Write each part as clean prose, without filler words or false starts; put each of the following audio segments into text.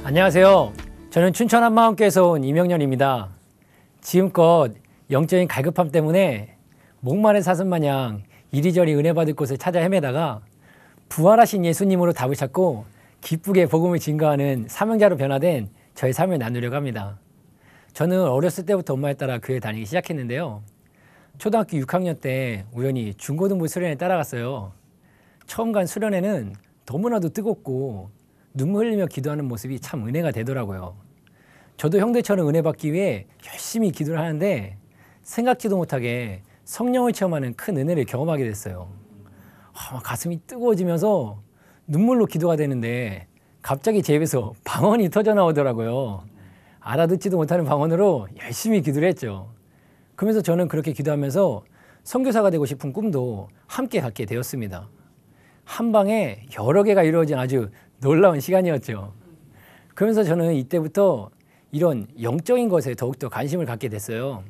안녕하세요. 저는 춘천 한마음교회에서 온 이명렬입니다. 지금껏 영적인 갈급함 때문에 목마른 사슴 마냥 이리저리 은혜 받을 곳을 찾아 헤매다가 부활하신 예수님으로 답을 찾고 기쁘게 복음을 증거하는 사명자로 변화된 저의 삶을 나누려고 합니다. 저는 어렸을 때부터 엄마에 따라 교회 다니기 시작했는데요. 초등학교 6학년 때 우연히 중고등부 수련회 따라갔어요. 처음 간 수련회는 너무나도 뜨겁고 눈물 흘리며 기도하는 모습이 참 은혜가 되더라고요. 저도 형들처럼 은혜 받기 위해 열심히 기도를 하는데 생각지도 못하게 성령을 체험하는 큰 은혜를 경험하게 됐어요. 가슴이 뜨거워지면서 눈물로 기도가 되는데 갑자기 제 입에서 방언이 터져 나오더라고요. 알아듣지도 못하는 방언으로 열심히 기도를 했죠. 그러면서 저는 그렇게 기도하면서 선교사가 되고 싶은 꿈도 함께 갖게 되었습니다. 한 방에 여러 개가 이루어진 아주 놀라운 시간이었죠. 그러면서 저는 이때부터 이런 영적인 것에 더욱더 관심을 갖게 됐어요.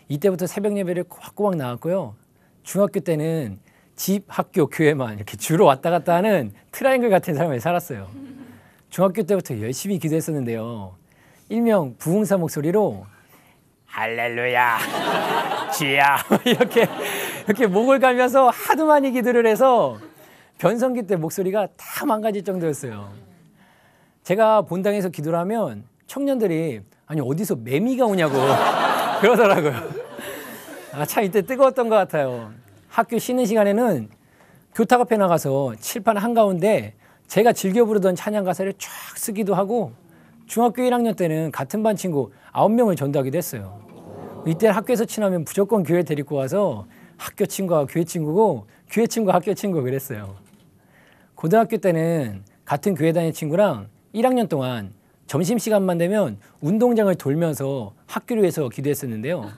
이때부터 새벽 예배를 꼬박꼬박 나왔고요. 중학교 때는 집, 학교, 교회만 이렇게 주로 왔다 갔다 하는 트라이앵글 같은 삶을 살았어요. 중학교 때부터 열심히 기도했었는데요. 일명 부흥사 목소리로 할렐루야, 주야 이렇게 목을 갈면서 하도 많이 기도를 해서 변성기 때 목소리가 다 망가질 정도였어요. 제가 본당에서 기도를 하면 청년들이 아니 어디서 매미가 오냐고 그러더라고요. 참 이때 뜨거웠던 것 같아요. 학교 쉬는 시간에는 교탁 앞에 나가서 칠판 한가운데 제가 즐겨 부르던 찬양 가사를 쫙 쓰기도 하고 중학교 1학년 때는 같은 반 친구 9명을 전도하기도 했어요. 이때는 학교에서 친하면 무조건 교회 데리고 와서 학교 친구와 교회 친구고 교회 친구와 학교 친구 그랬어요. 고등학교 때는 같은 교회 다니는 친구랑 1학년 동안 점심시간만 되면 운동장을 돌면서 학교를 위해서 기도했었는데요.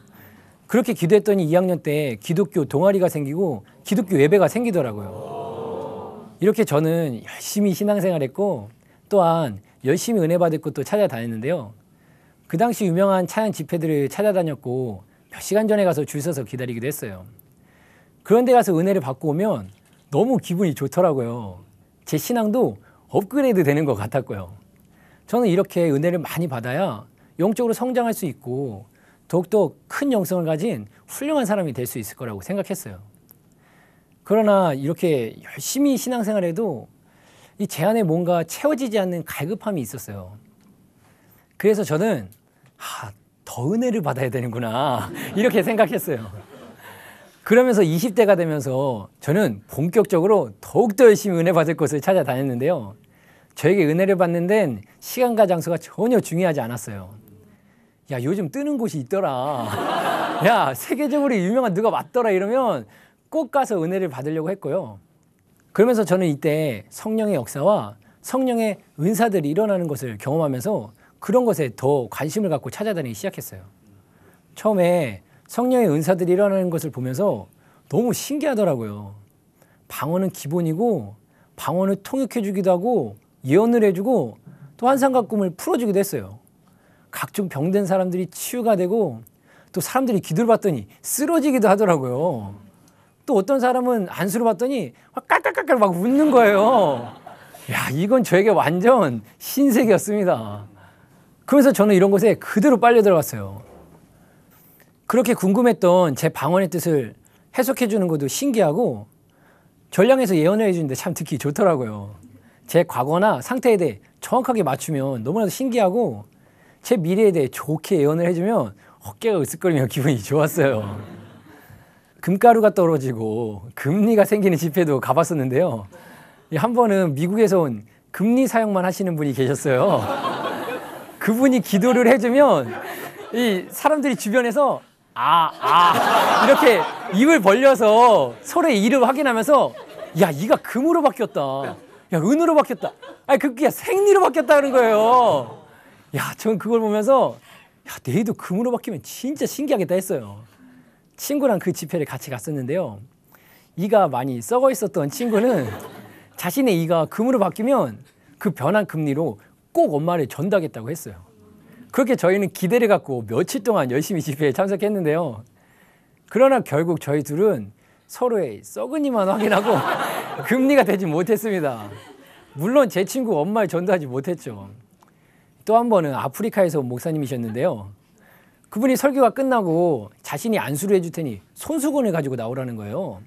그렇게 기도했더니 2학년 때 기독교 동아리가 생기고 기독교 예배가 생기더라고요. 이렇게 저는 열심히 신앙생활했고 또한 열심히 은혜 받을 곳도 찾아다녔는데요. 그 당시 유명한 찬양 집회들을 찾아다녔고 몇 시간 전에 가서 줄 서서 기다리기도 했어요. 그런데 가서 은혜를 받고 오면 너무 기분이 좋더라고요. 제 신앙도 업그레이드 되는 것 같았고요. 저는 이렇게 은혜를 많이 받아야 영적으로 성장할 수 있고 더욱더 큰 영성을 가진 훌륭한 사람이 될 수 있을 거라고 생각했어요. 그러나 이렇게 열심히 신앙생활해도 이 제 안에 뭔가 채워지지 않는 갈급함이 있었어요. 그래서 저는 더 은혜를 받아야 되는구나 이렇게 생각했어요. 그러면서 20대가 되면서 저는 본격적으로 더욱더 열심히 은혜 받을 곳을 찾아다녔는데요. 저에게 은혜를 받는 데는 시간과 장소가 전혀 중요하지 않았어요. 야, 요즘 뜨는 곳이 있더라. 야, 세계적으로 유명한 누가 왔더라 이러면 꼭 가서 은혜를 받으려고 했고요. 그러면서 저는 이때 성령의 역사와 성령의 은사들이 일어나는 것을 경험하면서 그런 것에 더 관심을 갖고 찾아다니기 시작했어요. 처음에 성령의 은사들이 일어나는 것을 보면서 너무 신기하더라고요. 방언은 기본이고 방언을 통역해주기도 하고 예언을 해주고 또 환상과 꿈을 풀어주기도 했어요. 각종 병든 사람들이 치유가 되고 또 사람들이 기도를 받더니 쓰러지기도 하더라고요. 또 어떤 사람은 안수를 받더니 깔깔깔깔 막 웃는 거예요. 야, 이건 저에게 완전 신세계였습니다. 그러면서 저는 이런 곳에 그대로 빨려 들어갔어요. 그렇게 궁금했던 제 방언의 뜻을 해석해 주는 것도 신기하고 전량에서 예언을 해주는데 참 듣기 좋더라고요. 제 과거나 상태에 대해 정확하게 맞추면 너무나도 신기하고 제 미래에 대해 좋게 예언을 해주면 어깨가 으쓱거리며 기분이 좋았어요. 금가루가 떨어지고 금리가 생기는 집회도 가봤었는데요. 한 번은 미국에서 온 금리 사역만 하시는 분이 계셨어요. 그분이 기도를 해주면 이 사람들이 주변에서 이렇게 입을 벌려서 서로의 이름 확인하면서 야, 이가 금으로 바뀌었다. 야, 은으로 바뀌었다. 아니, 그게 생리로 바뀌었다 그런 거예요. 야, 전 그걸 보면서 야, 내일도 금으로 바뀌면 진짜 신기하겠다 했어요. 친구랑 그 집회를 같이 갔었는데요. 이가 많이 썩어 있었던 친구는 자신의 이가 금으로 바뀌면 그 변한 금리로 꼭 엄마를 전도하겠다고 했어요. 그렇게 저희는 기대를 갖고 며칠 동안 열심히 집회에 참석했는데요. 그러나 결국 저희 둘은 서로의 썩은 이만 확인하고 금리가 되지 못했습니다. 물론 제 친구 엄마를 전도하지 못했죠. 또 한 번은 아프리카에서 온 목사님이셨는데요. 그분이 설교가 끝나고 자신이 안수를 해줄 테니 손수건을 가지고 나오라는 거예요.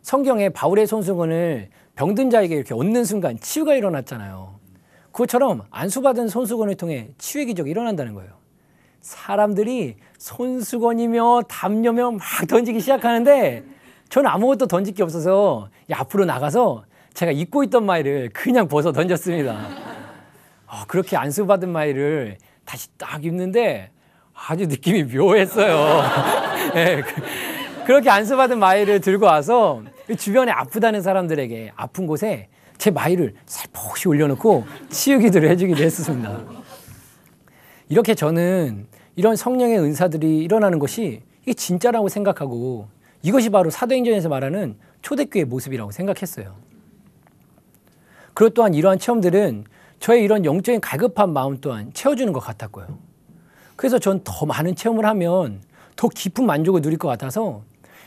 성경에 바울의 손수건을 병든 자에게 이렇게 얹는 순간 치유가 일어났잖아요. 그것처럼 안수받은 손수건을 통해 치유의 기적이 일어난다는 거예요. 사람들이 손수건이며 담요며 막 던지기 시작하는데 저는 아무것도 던질 게 없어서 앞으로 나가서 제가 입고 있던 마이를 그냥 벗어 던졌습니다. 그렇게 안수받은 마이를 다시 딱 입는데 아주 느낌이 묘했어요. 네, 그렇게 안수받은 마이를 들고 와서 주변에 아프다는 사람들에게 아픈 곳에 제 마이를 살포시 올려놓고 치유 기도를 해주기도 했습니다. 이렇게 저는 이런 성령의 은사들이 일어나는 것이 이게 진짜라고 생각하고 이것이 바로 사도행전에서 말하는 초대교회의 모습이라고 생각했어요. 그리고 또한 이러한 체험들은 저의 이런 영적인 갈급한 마음 또한 채워주는 것 같았고요. 그래서 전 더 많은 체험을 하면 더 깊은 만족을 누릴 것 같아서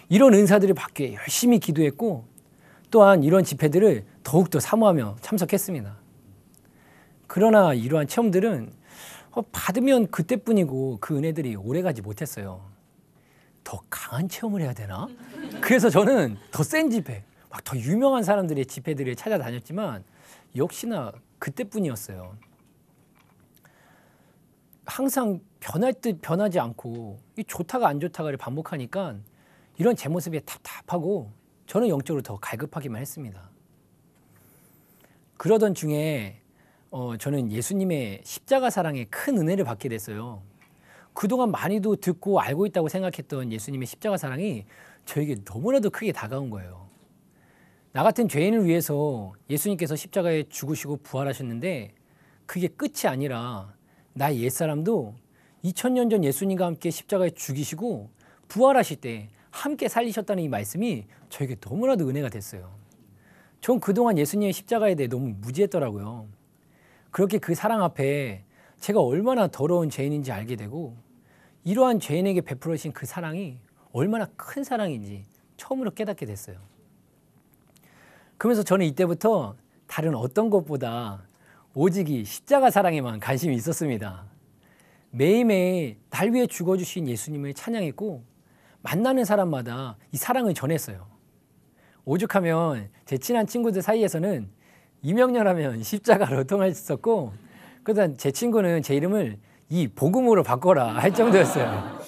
이런 은사들을 받기 열심히 기도했고 또한 이런 집회들을 더욱더 사모하며 참석했습니다. 그러나 이러한 체험들은 받으면 그때뿐이고 그 은혜들이 오래가지 못했어요. 더 강한 체험을 해야 되나? 그래서 저는 더 센 집회, 막 더 유명한 사람들의 집회들을 찾아다녔지만 역시나 그때뿐이었어요. 항상 변할 듯 변하지 않고 이 좋다가 안 좋다가를 반복하니까 이런 제 모습에 답답하고 저는 영적으로 더 갈급하기만 했습니다. 그러던 중에 저는 예수님의 십자가 사랑에 큰 은혜를 받게 됐어요. 그동안 많이도 듣고 알고 있다고 생각했던 예수님의 십자가 사랑이 저에게 너무나도 크게 다가온 거예요. 나 같은 죄인을 위해서 예수님께서 십자가에 죽으시고 부활하셨는데 그게 끝이 아니라 나의 옛사람도 2000년 전 예수님과 함께 십자가에 죽이시고 부활하실 때 함께 살리셨다는 이 말씀이 저에게 너무나도 은혜가 됐어요. 전 그동안 예수님의 십자가에 대해 너무 무지했더라고요. 그렇게 그 사랑 앞에 제가 얼마나 더러운 죄인인지 알게 되고 이러한 죄인에게 베풀어주신 그 사랑이 얼마나 큰 사랑인지 처음으로 깨닫게 됐어요. 그러면서 저는 이때부터 다른 어떤 것보다 오직 이 십자가 사랑에만 관심이 있었습니다. 매일매일 날 위해 죽어주신 예수님을 찬양했고 만나는 사람마다 이 사랑을 전했어요. 오죽하면 제 친한 친구들 사이에서는 이명렬하면 십자가로 통했었고 그다음 제 친구는 제 이름을 이 복음으로 바꿔라 할 정도였어요.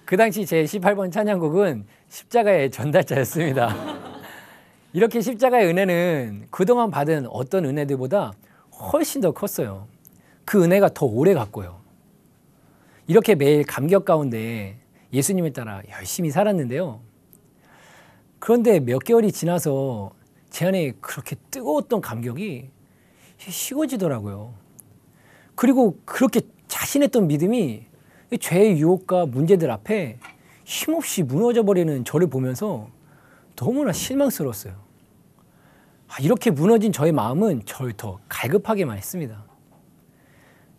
그 당시 제 18번 찬양곡은 십자가의 전달자였습니다. 이렇게 십자가의 은혜는 그동안 받은 어떤 은혜들보다 훨씬 더 컸어요. 그 은혜가 더 오래 갔고요. 이렇게 매일 감격 가운데 예수님을 따라 열심히 살았는데요. 그런데 몇 개월이 지나서 제 안에 그렇게 뜨거웠던 감격이 식어지더라고요. 그리고 그렇게 자신했던 믿음이 죄의 유혹과 문제들 앞에 힘없이 무너져 버리는 저를 보면서 너무나 실망스러웠어요. 이렇게 무너진 저의 마음은 저를 더 갈급하게만 했습니다.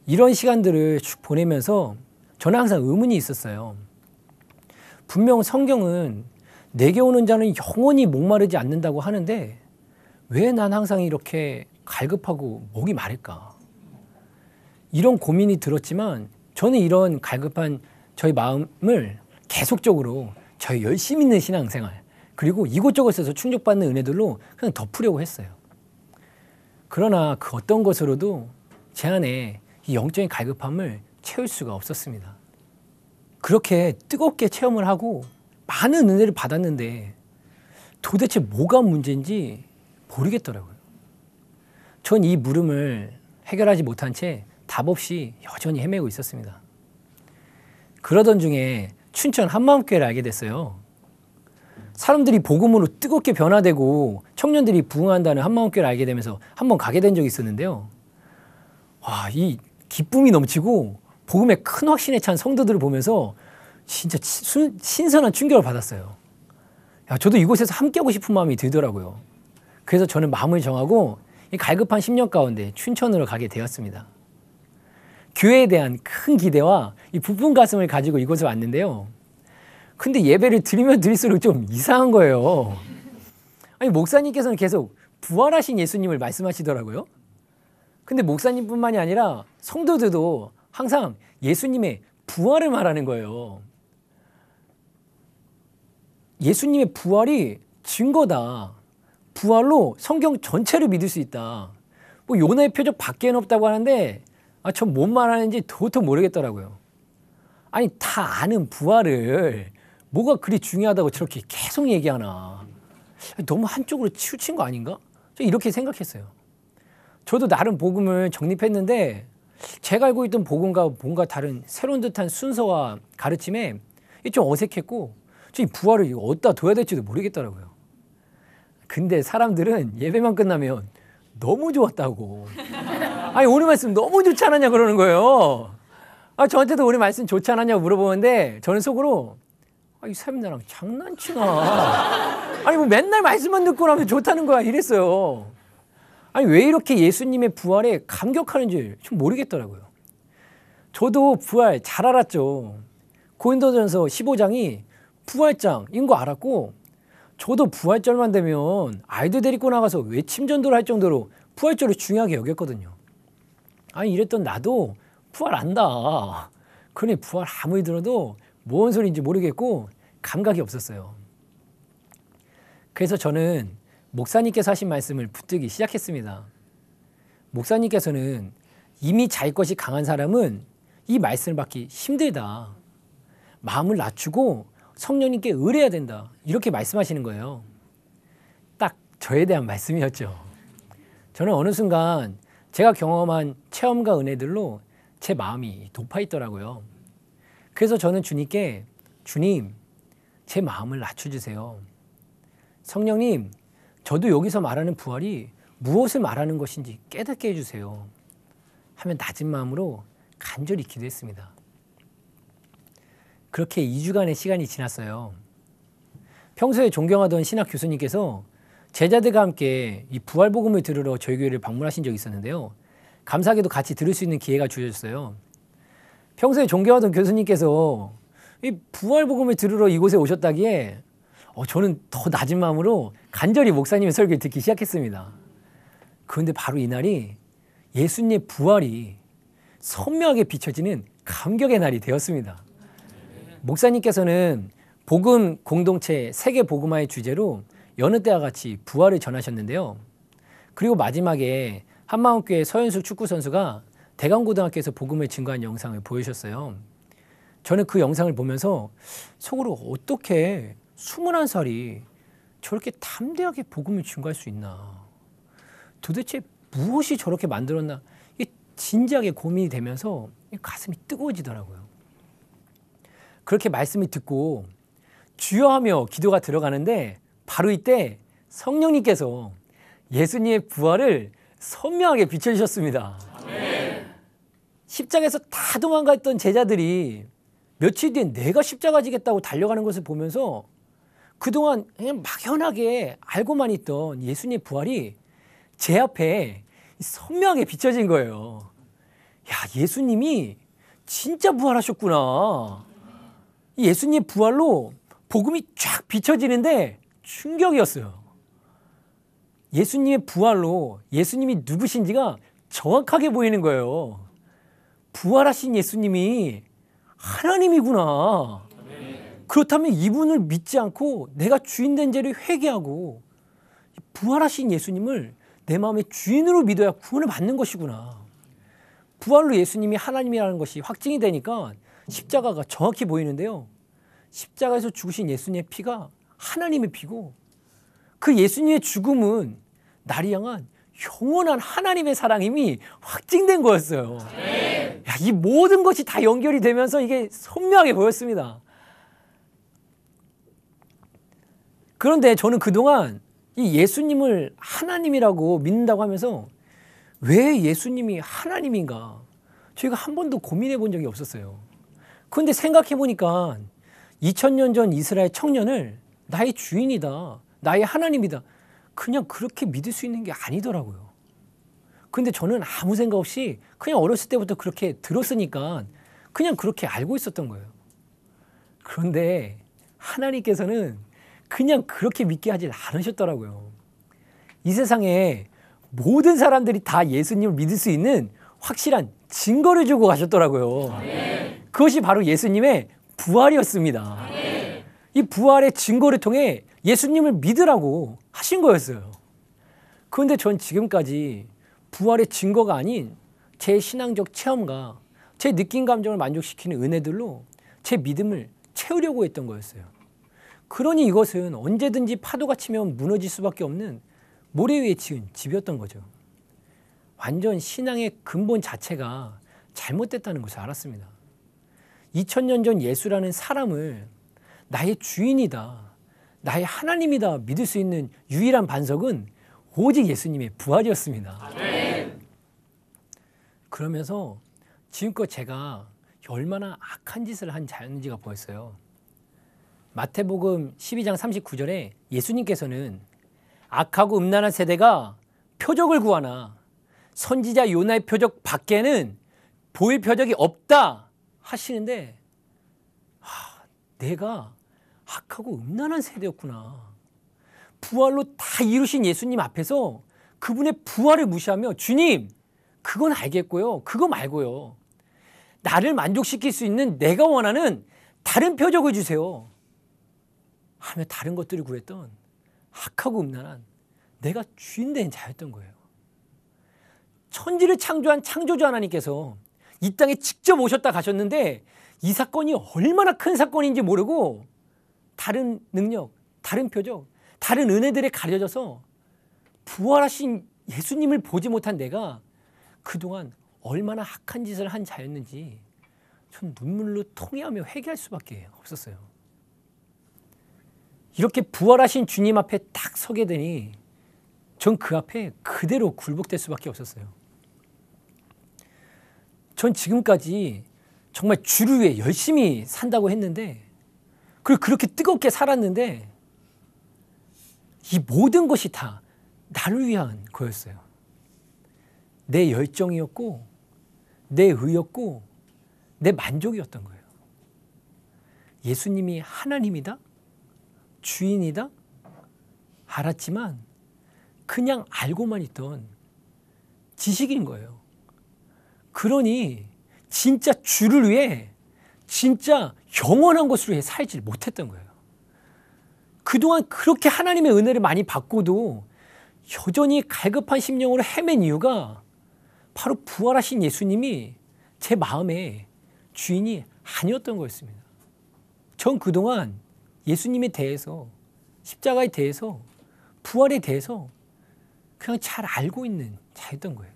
이런 시간들을 쭉 보내면서 저는 항상 의문이 있었어요. 분명 성경은 내게 오는 자는 영원히 목마르지 않는다고 하는데 왜 난 항상 이렇게 갈급하고 목이 마를까? 이런 고민이 들었지만 저는 이런 갈급한 저의 마음을 계속적으로 저의 열심 있는 신앙생활 그리고 이곳저곳에서 충족받는 은혜들로 그냥 덮으려고 했어요. 그러나 그 어떤 것으로도 제 안에 이 영적인 갈급함을 채울 수가 없었습니다. 그렇게 뜨겁게 체험을 하고 많은 은혜를 받았는데 도대체 뭐가 문제인지 모르겠더라고요. 전 이 물음을 해결하지 못한 채 답 없이 여전히 헤매고 있었습니다. 그러던 중에 춘천 한마음교회를 알게 됐어요. 사람들이 복음으로 뜨겁게 변화되고 청년들이 부흥한다는 한마음교회를 알게 되면서 한번 가게 된 적이 있었는데요. 이 기쁨이 넘치고 복음에 큰 확신에 찬 성도들을 보면서 진짜 신선한 충격을 받았어요. 저도 이곳에서 함께하고 싶은 마음이 들더라고요. 그래서 저는 마음을 정하고 이 갈급한 10년 가운데 춘천으로 가게 되었습니다. 교회에 대한 큰 기대와 이 부푼 가슴을 가지고 이곳에 왔는데요. 근데 예배를 드리면 드릴수록 좀 이상한 거예요. 아니 목사님께서는 계속 부활하신 예수님을 말씀하시더라고요. 근데 목사님뿐만이 아니라 성도들도 항상 예수님의 부활을 말하는 거예요. 예수님의 부활이 증거다. 부활로 성경 전체를 믿을 수 있다. 뭐 요나의 표적 밖에는 없다고 하는데 전 뭔 말하는지 도통 모르겠더라고요. 아니 다 아는 부활을 뭐가 그리 중요하다고 저렇게 계속 얘기하나. 너무 한쪽으로 치우친 거 아닌가? 저 이렇게 생각했어요. 저도 나름 복음을 정립했는데 제가 알고 있던 복음과 뭔가 다른 새로운 듯한 순서와 가르침에 좀 어색했고 저 이 부활을 어디다 둬야 될지도 모르겠더라고요. 근데 사람들은 예배만 끝나면 너무 좋았다고. 아니 오늘 말씀 너무 좋지 않았냐 그러는 거예요. 저한테도 오늘 말씀 좋지 않았냐고 물어보는데 저는 속으로 이 사람 나랑 장난치나. 아니 뭐 맨날 말씀만 듣고 나면 좋다는 거야 이랬어요. 아니 왜 이렇게 예수님의 부활에 감격하는지 좀 모르겠더라고요. 저도 부활 잘 알았죠. 고린도전서 15장이 부활장인 거 알았고 저도 부활절만 되면 아이들 데리고 나가서 외침전도를 할 정도로 부활절을 중요하게 여겼거든요. 아니 이랬던 나도 부활 안다. 그러니 부활 아무리 들어도 뭔 소리인지 모르겠고 감각이 없었어요. 그래서 저는 목사님께서 하신 말씀을 붙들기 시작했습니다. 목사님께서는 이미 자기 것이 강한 사람은 이 말씀을 받기 힘들다. 마음을 낮추고 성령님께 의뢰해야 된다. 이렇게 말씀하시는 거예요. 딱 저에 대한 말씀이었죠. 저는 어느 순간 제가 경험한 체험과 은혜들로 제 마음이 높아 있더라고요. 그래서 저는 주님께 주님, 제 마음을 낮춰주세요. 성령님, 저도 여기서 말하는 부활이 무엇을 말하는 것인지 깨닫게 해주세요. 하면 낮은 마음으로 간절히 기도했습니다. 그렇게 2주간의 시간이 지났어요. 평소에 존경하던 신학 교수님께서 제자들과 함께 이 부활복음을 들으러 저희 교회를 방문하신 적이 있었는데요. 감사하게도 같이 들을 수 있는 기회가 주어졌어요. 평소에 존경하던 교수님께서 이 부활복음을 들으러 이곳에 오셨다기에 저는 더 낮은 마음으로 간절히 목사님의 설교를 듣기 시작했습니다. 그런데 바로 이날이 예수님의 부활이 선명하게 비춰지는 감격의 날이 되었습니다. 목사님께서는 복음 공동체 세계 복음화의 주제로 여느 때와 같이 부활을 전하셨는데요. 그리고 마지막에 한마음교회 서현숙 축구 선수가 대강고등학교에서 복음을 증거한 영상을 보여주셨어요. 저는 그 영상을 보면서 속으로 어떻게 21살이 저렇게 담대하게 복음을 증거할 수 있나. 도대체 무엇이 저렇게 만들었나. 진지하게 고민이 되면서 가슴이 뜨거워지더라고요. 그렇게 말씀을 듣고 주여 하며 기도가 들어가는데 바로 이때 성령님께서 예수님의 부활을 선명하게 비춰주셨습니다. 아멘. 십자가에서 다 도망갔던 제자들이 며칠 뒤에 내가 십자가 지겠다고 달려가는 것을 보면서 그동안 그냥 막연하게 알고만 있던 예수님의 부활이 제 앞에 선명하게 비춰진 거예요. 야, 예수님이 진짜 부활하셨구나. 예수님의 부활로 복음이 쫙 비춰지는데 충격이었어요. 예수님의 부활로 예수님이 누구신지가 정확하게 보이는 거예요. 부활하신 예수님이 하나님이구나. 그렇다면 이분을 믿지 않고 내가 주인된 죄를 회개하고 부활하신 예수님을 내 마음의 주인으로 믿어야 구원을 받는 것이구나. 부활로 예수님이 하나님이라는 것이 확증이 되니까 십자가가 정확히 보이는데요. 십자가에서 죽으신 예수님의 피가 하나님의 피고 그 예수님의 죽음은 나를 향한 영원한 하나님의 사랑임이 확증된 거였어요. 야, 이 모든 것이 다 연결이 되면서 이게 선명하게 보였습니다. 그런데 저는 그동안 이 예수님을 하나님이라고 믿는다고 하면서 왜 예수님이 하나님인가 저희가 한 번도 고민해 본 적이 없었어요. 그런데 생각해 보니까 2000년 전 이스라엘 청년을 나의 주인이다, 나의 하나님이다 그냥 그렇게 믿을 수 있는 게 아니더라고요. 근데 저는 아무 생각 없이 그냥 어렸을 때부터 그렇게 들었으니까 그냥 그렇게 알고 있었던 거예요. 그런데 하나님께서는 그냥 그렇게 믿게 하지 않으셨더라고요. 이 세상에 모든 사람들이 다 예수님을 믿을 수 있는 확실한 증거를 주고 가셨더라고요. 그것이 바로 예수님의 부활이었습니다. 이 부활의 증거를 통해 예수님을 믿으라고 하신 거였어요. 그런데 전 지금까지 부활의 증거가 아닌 제 신앙적 체험과 제 느낌 감정을 만족시키는 은혜들로 제 믿음을 채우려고 했던 거였어요. 그러니 이것은 언제든지 파도가 치면 무너질 수밖에 없는 모래 위에 지은 집이었던 거죠. 완전 신앙의 근본 자체가 잘못됐다는 것을 알았습니다. 2000년 전 예수라는 사람을 나의 주인이다, 나의 하나님이다 믿을 수 있는 유일한 반석은 오직 예수님의 부활이었습니다. 아멘. 그러면서 지금껏 제가 얼마나 악한 짓을 한 자였는지가 보였어요. 마태복음 12장 39절에 예수님께서는 악하고 음란한 세대가 표적을 구하나 선지자 요나의 표적 밖에는 보일 표적이 없다 하시는데 내가 악하고 음란한 세대였구나. 부활로 다 이루신 예수님 앞에서 그분의 부활을 무시하며 주님 그건 알겠고요. 그거 말고요. 나를 만족시킬 수 있는 내가 원하는 다른 표적을 주세요. 하며 다른 것들을 구했던 악하고 음란한 내가 주인된 자였던 거예요. 천지를 창조한 창조주 하나님께서 이 땅에 직접 오셨다 가셨는데 이 사건이 얼마나 큰 사건인지 모르고 다른 능력, 다른 표적, 다른 은혜들에 가려져서 부활하신 예수님을 보지 못한 내가 그동안 얼마나 악한 짓을 한 자였는지 전 눈물로 통회하며 회개할 수밖에 없었어요. 이렇게 부활하신 주님 앞에 딱 서게 되니 전 그 앞에 그대로 굴복될 수밖에 없었어요. 전 지금까지 정말 주를 위해 열심히 산다고 했는데 그리고 그렇게 뜨겁게 살았는데 이 모든 것이 다 나를 위한 거였어요. 내 열정이었고 내 의였고 내 만족이었던 거예요. 예수님이 하나님이다? 주인이다? 알았지만 그냥 알고만 있던 지식인 거예요. 그러니 진짜 주를 위해 진짜 영원한 것을 위해 살지 못했던 거예요. 그동안 그렇게 하나님의 은혜를 많이 받고도 여전히 갈급한 심령으로 헤맨 이유가 바로 부활하신 예수님이 제 마음의 주인이 아니었던 거였습니다. 전 그동안 예수님에 대해서, 십자가에 대해서, 부활에 대해서 그냥 잘 알고 있는 자였던 거예요.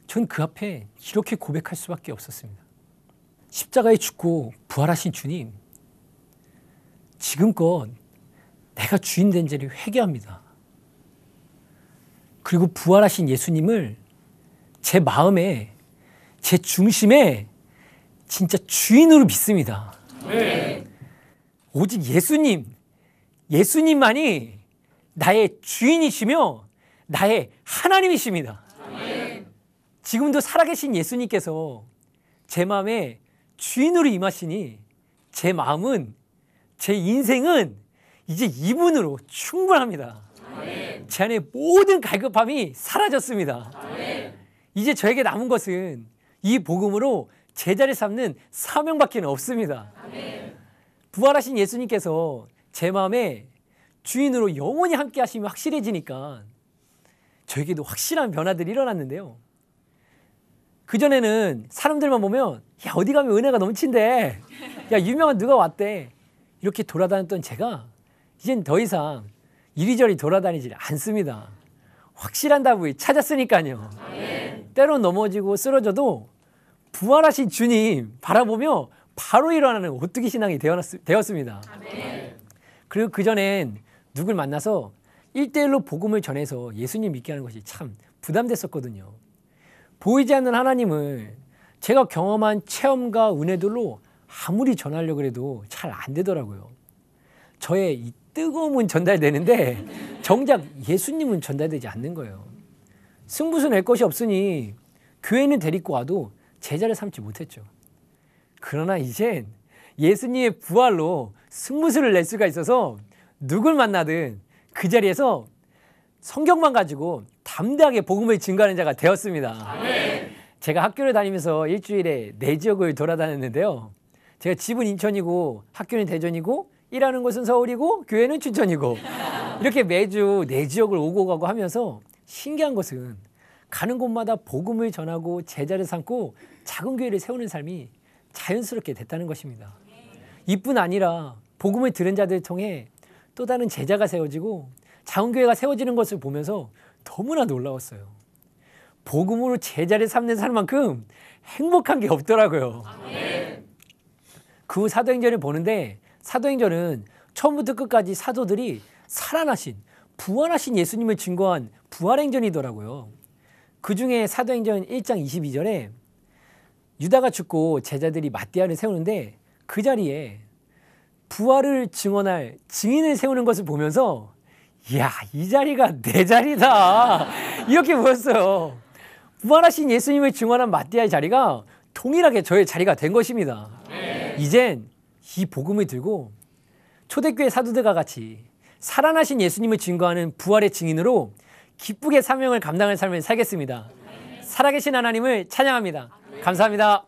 전 그 앞에 이렇게 고백할 수밖에 없었습니다. 십자가에 죽고 부활하신 주님, 지금껏 내가 주인 된 죄를 회개합니다. 그리고 부활하신 예수님을 제 마음에, 제 중심에 진짜 주인으로 믿습니다. 네. 오직 예수님만이 나의 주인이시며 나의 하나님이십니다. 네. 지금도 살아계신 예수님께서 제 마음에 주인으로 임하시니 제 마음은, 제 인생은 이제 이분으로 충분합니다. 아멘. 제 안에 모든 갈급함이 사라졌습니다. 아멘. 이제 저에게 남은 것은 이 복음으로 제자를 삼는 사명밖에 없습니다. 아멘. 부활하신 예수님께서 제 마음에 주인으로 영원히 함께 하심이 확실해지니까 저에게도 확실한 변화들이 일어났는데요. 그전에는 사람들만 보면 야 어디 가면 은혜가 넘친대, 야 유명한 누가 왔대, 이렇게 돌아다녔던 제가 이젠 더 이상 이리저리 돌아다니지 않습니다. 확실한 답을 찾았으니까요. 아멘. 때론 넘어지고 쓰러져도 부활하신 주님 바라보며 바로 일어나는 오뚜기 신앙이 되었습니다. 아멘. 그리고 그전엔 누굴 만나서 1대1로 복음을 전해서 예수님 믿게 하는 것이 참 부담됐었거든요. 보이지 않는 하나님을 제가 경험한 체험과 은혜들로 아무리 전하려고 해도 잘 안 되더라고요. 저의 이 뜨거움은 전달되는데 정작 예수님은 전달되지 않는 거예요. 승부수 낼 것이 없으니 교회는 데리고 와도 제자를 삼지 못했죠. 그러나 이젠 예수님의 부활로 승부수를 낼 수가 있어서 누굴 만나든 그 자리에서 성경만 가지고 담대하게 복음을 증거하는 자가 되었습니다. 제가 학교를 다니면서 일주일에 4지역을 돌아다녔는데요. 제가 집은 인천이고 학교는 대전이고 일하는 곳은 서울이고 교회는 춘천이고 이렇게 매주 4지역을 오고 가고 하면서 신기한 것은 가는 곳마다 복음을 전하고 제자를 삼고 작은 교회를 세우는 삶이 자연스럽게 됐다는 것입니다. 이뿐 아니라 복음을 들은 자들을 통해 또 다른 제자가 세워지고 작은 교회가 세워지는 것을 보면서 너무나 놀라웠어요. 복음으로 제자를 삼는 사람만큼 행복한 게 없더라고요. 그 후 사도행전을 보는데 사도행전은 처음부터 끝까지 사도들이 살아나신, 부활하신 예수님을 증거한 부활행전이더라고요. 그 중에 사도행전 1장 22절에 유다가 죽고 제자들이 마띠아를 세우는데 그 자리에 부활을 증언할 증인을 세우는 것을 보면서 이야, 이 자리가 내 자리다 이렇게 보였어요. 부활하신 예수님을 증언한 마띠아의 자리가 동일하게 저의 자리가 된 것입니다. 이젠 이 복음을 들고 초대교회 사도들과 같이 살아나신 예수님을 증거하는 부활의 증인으로 기쁘게 사명을 감당할 삶을 살겠습니다. 살아계신 하나님을 찬양합니다. 감사합니다.